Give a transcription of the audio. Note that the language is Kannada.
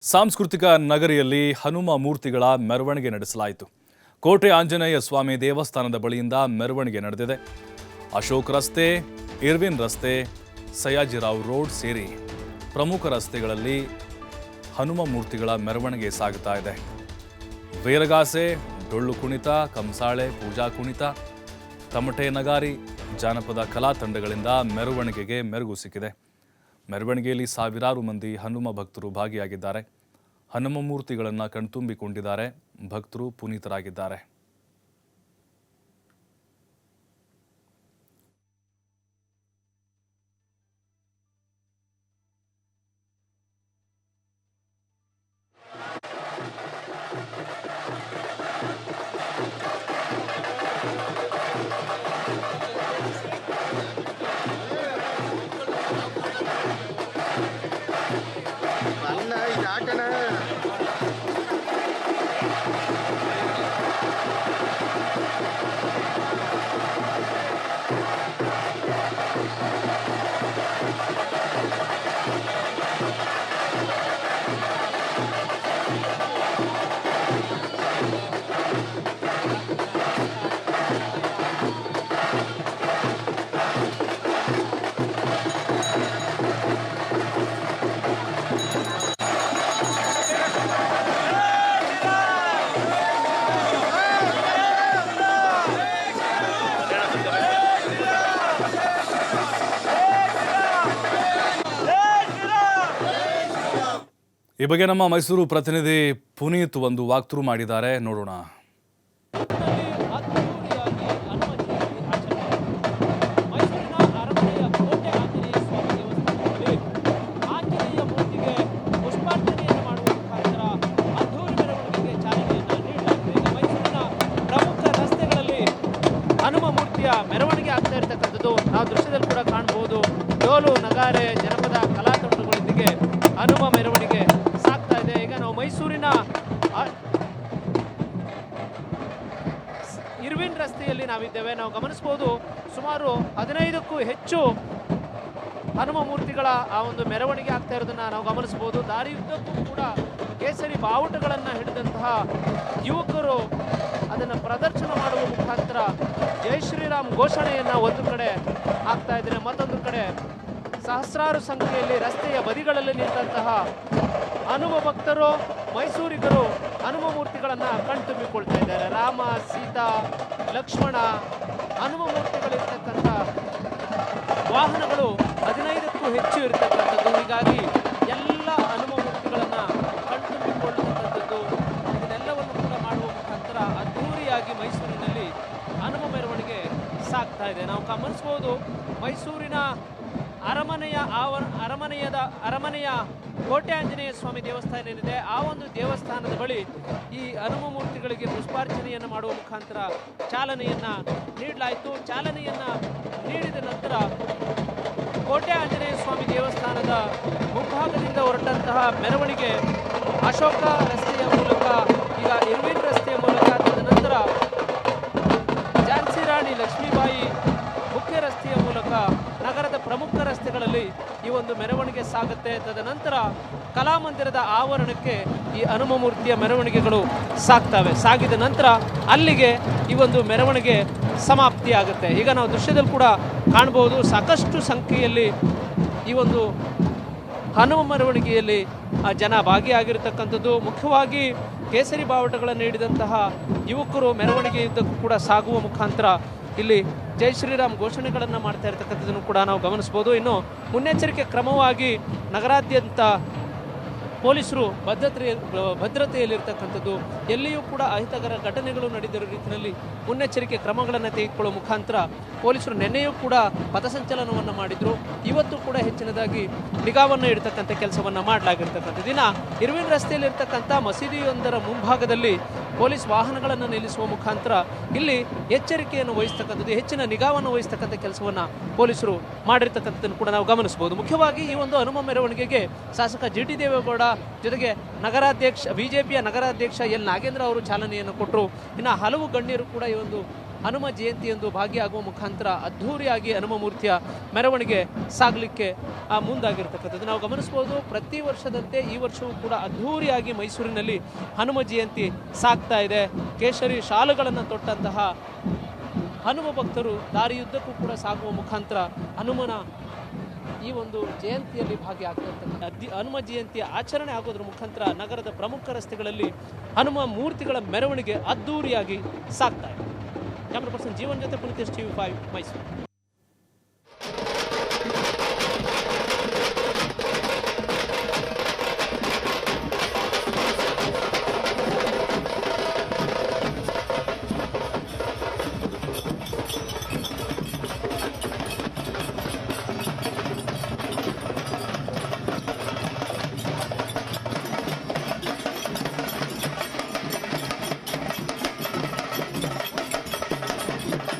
ಸಾಂಸ್ಕೃತಿಕ ನಗರಿಯಲ್ಲಿ ಹನುಮ ಮೂರ್ತಿಗಳ ಮೆರವಣಿಗೆ ನಡೆಸಲಾಯಿತು. ಕೋಟೆ ಆಂಜನೇಯ ಸ್ವಾಮಿ ದೇವಸ್ಥಾನದ ಬಳಿಯಿಂದ ಮೆರವಣಿಗೆ ನಡೆದಿದೆ. ಅಶೋಕ್ ರಸ್ತೆ, ಇರ್ವಿನ್ ರಸ್ತೆ, ಸಯಾಜಿರಾವ್ ರೋಡ್ ಸೇರಿ ಪ್ರಮುಖ ರಸ್ತೆಗಳಲ್ಲಿ ಹನುಮ ಮೂರ್ತಿಗಳ ಮೆರವಣಿಗೆ ಸಾಗುತ್ತಾ ಇದೆ. ವೀರಗಾಸೆ, ಡೊಳ್ಳು ಕುಣಿತ, ಕಂಸಾಳೆ, ಪೂಜಾ ಕುಣಿತ, ತಮಟೆ ನಗಾರಿ, ಜಾನಪದ ಕಲಾ ತಂಡಗಳಿಂದ ಮೆರವಣಿಗೆಗೆ ಮೆರುಗು ಸಿಕ್ಕಿದೆ. ಮೆರವಣಿಗೆಯಲ್ಲಿ ಸಾವಿರಾರು ಮಂದಿ ಹನುಮ ಭಕ್ತರು ಭಾಗಿಯಾಗಿದ್ದಾರೆ. ಹನುಮ ಮೂರ್ತಿಗಳನ್ನು ಕಣ್ತುಂಬಿಕೊಂಡಿದ್ದಾರೆ. ಭಕ್ತರು ಪುನೀತರಾಗಿದ್ದಾರೆ. ಈ ಬಗ್ಗೆ ನಮ್ಮ ಮೈಸೂರು ಪ್ರತಿನಿಧಿ ಪುನೀತ್ ಒಂದು ವಾಕ್ಥ್ರೂ ಮಾಡಿದ್ದಾರೆ, ನೋಡೋಣ. ಹನುಮ ಮೂರ್ತಿಯ ಮೆರವಣಿಗೆ ಆಗ್ತಾ ಇರತಕ್ಕಂಥದ್ದು ನಾವು ದೃಶ್ಯದಲ್ಲಿ ಕೂಡ ಕಾಣಬಹುದು. ಡೋಲು ನಗಾರೆ ಜನಪದ ಕಲಾ ತಂಡಗಳೊಂದಿಗೆ ಹನುಮ ಮೆರವಣಿಗೆ ಸಾಗ್ತಾ ಇದೆ. ಈಗ ನಾವು ಮೈಸೂರಿನ ಇರ್ವಿನ್ ರಸ್ತೆಯಲ್ಲಿ ನಾವಿದ್ದೇವೆ. ನಾವು ಗಮನಿಸಬಹುದು ಸುಮಾರು 15ಕ್ಕೂ ಹೆಚ್ಚು ಹನುಮ ಮೂರ್ತಿಗಳ ಆ ಒಂದು ಮೆರವಣಿಗೆ ಆಗ್ತಾ ಇರೋದನ್ನ ನಾವು ಗಮನಿಸಬಹುದು. ದಾರಿಯುದ್ದಕ್ಕೂ ಕೂಡ ಕೇಸರಿ ಬಾವುಟಗಳನ್ನು ಹಿಡಿದಂತಹ ಯುವಕರು ಅದನ್ನು ಪ್ರದರ್ಶನ ಮಾಡುವ ಮುಖಾಂತರ ಜೈ ಶ್ರೀರಾಮ್ ಘೋಷಣೆಯನ್ನ ಒಂದು ಕಡೆ ಆಗ್ತಾ ಇದ್ದಾರೆ. ಮತ್ತೊಂದು ಕಡೆ ಸಹಸ್ರಾರು ಸಂಖ್ಯೆಯಲ್ಲಿ ರಸ್ತೆಯ ಬದಿಗಳಲ್ಲಿ ನಿಂತಹ ಹನುಮ ಭಕ್ತರು, ಮೈಸೂರಿಗರು ಹನುಮ ಮೂರ್ತಿಗಳನ್ನು ಕಣ್ತುಂಬಿಕೊಳ್ತಾ ಇದ್ದಾರೆ. ರಾಮ, ಸೀತಾ, ಲಕ್ಷ್ಮಣ ಹನುಮ ಮೂರ್ತಿಗಳಿರ್ತಕ್ಕಂಥ ವಾಹನಗಳು 15ಕ್ಕೂ ಹೆಚ್ಚು ಇರತಕ್ಕಂಥದ್ದು. ಹೀಗಾಗಿ ಎಲ್ಲ ಹನುಮ ಮೂರ್ತಿಗಳನ್ನು ಕಣ್ತುಂಬಿಕೊಳ್ಳತಕ್ಕಂಥದ್ದು, ಇದನ್ನೆಲ್ಲವನ್ನು ಕೂಡ ಮಾಡುವ ಮುಖಾಂತರ ಅದ್ಧೂರಿಯಾಗಿ ಮೈಸೂರಿನಲ್ಲಿ ಹನುಮ ಮೆರವಣಿಗೆ ಸಾಗ್ತಾ ಇದೆ. ನಾವು ಗಮನಿಸಬಹುದು ಮೈಸೂರಿನ ಅರಮನೆಯ ಕೋಟೆ ಆಂಜನೇಯ ಸ್ವಾಮಿ ದೇವಸ್ಥಾನ ಏನಿದೆ, ಆ ಒಂದು ದೇವಸ್ಥಾನದ ಬಳಿ ಈ ಹನುಮ ಮೂರ್ತಿಗಳಿಗೆ ಪುಷ್ಪಾರ್ಚನೆಯನ್ನು ಮಾಡುವ ಮುಖಾಂತರ ಚಾಲನೆಯನ್ನ ನೀಡಲಾಯಿತು. ಚಾಲನೆಯನ್ನ ನೀಡಿದ ನಂತರ ಕೋಟೆ ಆಂಜನೇಯ ಸ್ವಾಮಿ ದೇವಸ್ಥಾನದ ಮುಂಭಾಗದಿಂದ ಹೊರಟಂತಹ ಮೆರವಣಿಗೆ ಅಶೋಕ ರಸ್ತೆಯ ಮೂಲಕ ಈಗ ಇರ್ವಿನ್ ರಸ್ತೆಯ ಮೂಲಕ, ತದನಂತರ ಝಾನ್ಸಿ ರಾಣಿ ಲಕ್ಷ್ಮೀಬಾಯಿ ಮುಖ್ಯ ರಸ್ತೆಯ ಮೂಲಕ ನಗರದ ಪ್ರಮುಖ ರಸ್ತೆಗಳಲ್ಲಿ ಈ ಒಂದು ಮೆರವಣಿಗೆ ಸಾಗುತ್ತೆ. ತದನಂತರ ಕಲಾಮಂದಿರದ ಆವರಣಕ್ಕೆ ಈ ಹನುಮ ಮೂರ್ತಿಯ ಮೆರವಣಿಗೆಗಳು ಸಾಗ್ತವೆ. ಸಾಗಿದ ನಂತರ ಅಲ್ಲಿಗೆ ಈ ಒಂದು ಮೆರವಣಿಗೆ ಸಮಾಪ್ತಿ ಆಗುತ್ತೆ. ಈಗ ನಾವು ದೃಶ್ಯದಲ್ಲಿ ಕೂಡ ಕಾಣಬಹುದು ಸಾಕಷ್ಟು ಸಂಖ್ಯೆಯಲ್ಲಿ ಈ ಒಂದು ಹನುಮ ಮೆರವಣಿಗೆಯಲ್ಲಿ ಜನ ಭಾಗಿಯಾಗಿರತಕ್ಕಂಥದ್ದು. ಮುಖ್ಯವಾಗಿ ಕೇಸರಿ ಬಾವುಟಗಳನ್ನು ನೀಡಿದಂತಹ ಯುವಕರು ಮೆರವಣಿಗೆಯುದ್ದಕ್ಕೂ ಕೂಡ ಸಾಗುವ ಮುಖಾಂತರ ಇಲ್ಲಿ ಜೈ ಶ್ರೀರಾಮ್ ಘೋಷಣೆಗಳನ್ನು ಮಾಡ್ತಾ ಇರತಕ್ಕಂಥದ್ದನ್ನು ಕೂಡ ನಾವು ಗಮನಿಸಬಹುದು. ಇನ್ನು ಮುನ್ನೆಚ್ಚರಿಕೆ ಕ್ರಮವಾಗಿ ನಗರಾದ್ಯಂತ ಪೊಲೀಸರು ಭದ್ರತೆಯಲ್ಲಿರ್ತಕ್ಕಂಥದ್ದು, ಎಲ್ಲಿಯೂ ಕೂಡ ಅಹಿತಕರ ಘಟನೆಗಳು ನಡೆದಿರೋ ರೀತಿಯಲ್ಲಿ ಮುನ್ನೆಚ್ಚರಿಕೆ ಕ್ರಮಗಳನ್ನು ತೆಗೆದುಕೊಳ್ಳುವ ಮುಖಾಂತರ ಪೊಲೀಸರು ನಿನ್ನೆಯೂ ಕೂಡ ಪಥಸಂಚಲನವನ್ನು ಮಾಡಿದ್ರು. ಇವತ್ತು ಕೂಡ ಹೆಚ್ಚಿನದಾಗಿ ನಿಗಾವನ್ನು ಇಡ್ತಕ್ಕಂಥ ಕೆಲಸವನ್ನು ಮಾಡಲಾಗಿರ್ತಕ್ಕಂಥ ದಿನ ಇರ್ವಿನ್ ರಸ್ತೆಯಲ್ಲಿರ್ತಕ್ಕಂಥ ಮಸೀದಿಯೊಂದರ ಮುಂಭಾಗದಲ್ಲಿ ಪೊಲೀಸ್ ವಾಹನಗಳನ್ನು ನಿಲ್ಲಿಸುವ ಮುಖಾಂತರ ಇಲ್ಲಿ ಎಚ್ಚರಿಕೆಯನ್ನು ವಹಿಸ್ತಕ್ಕಂಥದ್ದು, ಹೆಚ್ಚಿನ ನಿಗಾವನ್ನು ವಹಿಸ್ತಕ್ಕಂಥ ಕೆಲಸವನ್ನು ಪೊಲೀಸರು ಮಾಡಿರ್ತಕ್ಕಂಥದ್ದನ್ನು ಕೂಡ ನಾವು ಗಮನಿಸಬಹುದು. ಮುಖ್ಯವಾಗಿ ಈ ಒಂದು ಹನುಮ ಮೆರವಣಿಗೆಗೆ ಶಾಸಕ ಜಿ.ಟಿ. ದೇವೇಗೌಡ ಜೊತೆಗೆ ಬಿಜೆಪಿಯ ನಗರಾಧ್ಯಕ್ಷ ಎಲ್ ನಾಗೇಂದ್ರ ಅವರು ಚಾಲನೆಯನ್ನು ಕೊಟ್ಟರು. ಇನ್ನು ಹಲವು ಗಣ್ಯರು ಕೂಡ ಈ ಒಂದು ಹನುಮ ಜಯಂತಿಯಂದು ಭಾಗಿಯಾಗುವ ಮುಖಾಂತರ ಅದ್ಧೂರಿಯಾಗಿ ಹನುಮ ಮೂರ್ತಿಯ ಮೆರವಣಿಗೆ ಸಾಗಲಿಕ್ಕೆ ಮುಂದಾಗಿರ್ತಕ್ಕಂಥದ್ದು ನಾವು ಗಮನಿಸ್ಬೋದು. ಪ್ರತಿ ವರ್ಷದಂತೆ ಈ ವರ್ಷವೂ ಕೂಡ ಅದ್ಧೂರಿಯಾಗಿ ಮೈಸೂರಿನಲ್ಲಿ ಹನುಮ ಜಯಂತಿ ಸಾಗ್ತಾ ಇದೆ. ಕೇಸರಿ ಶಾಲುಗಳನ್ನು ತೊಟ್ಟಂತಹ ಹನುಮ ಭಕ್ತರು ದಾರಿಯುದ್ದಕ್ಕೂ ಕೂಡ ಸಾಗುವ ಮುಖಾಂತರ ಹನುಮನ ಈ ಒಂದು ಜಯಂತಿಯಲ್ಲಿ ಭಾಗಿಯಾಗ್ತಿರ್ತಕ್ಕಂಥ ಹನುಮ ಜಯಂತಿಯ ಆಚರಣೆ ಆಗೋದ್ರ ಮುಖಾಂತರ ನಗರದ ಪ್ರಮುಖ ರಸ್ತೆಗಳಲ್ಲಿ ಹನುಮ ಮೂರ್ತಿಗಳ ಮೆರವಣಿಗೆ ಅದ್ಧೂರಿಯಾಗಿ ಸಾಗ್ತಾ ಇದೆ. ಕ್ಯಾಮ್ರಾ ಪರ್ಸನ್ ಜೀವನ್ ಜೊತೆ ಪುನೀತ್, ಟಿವಿ 5 ಮೈಸೂರು.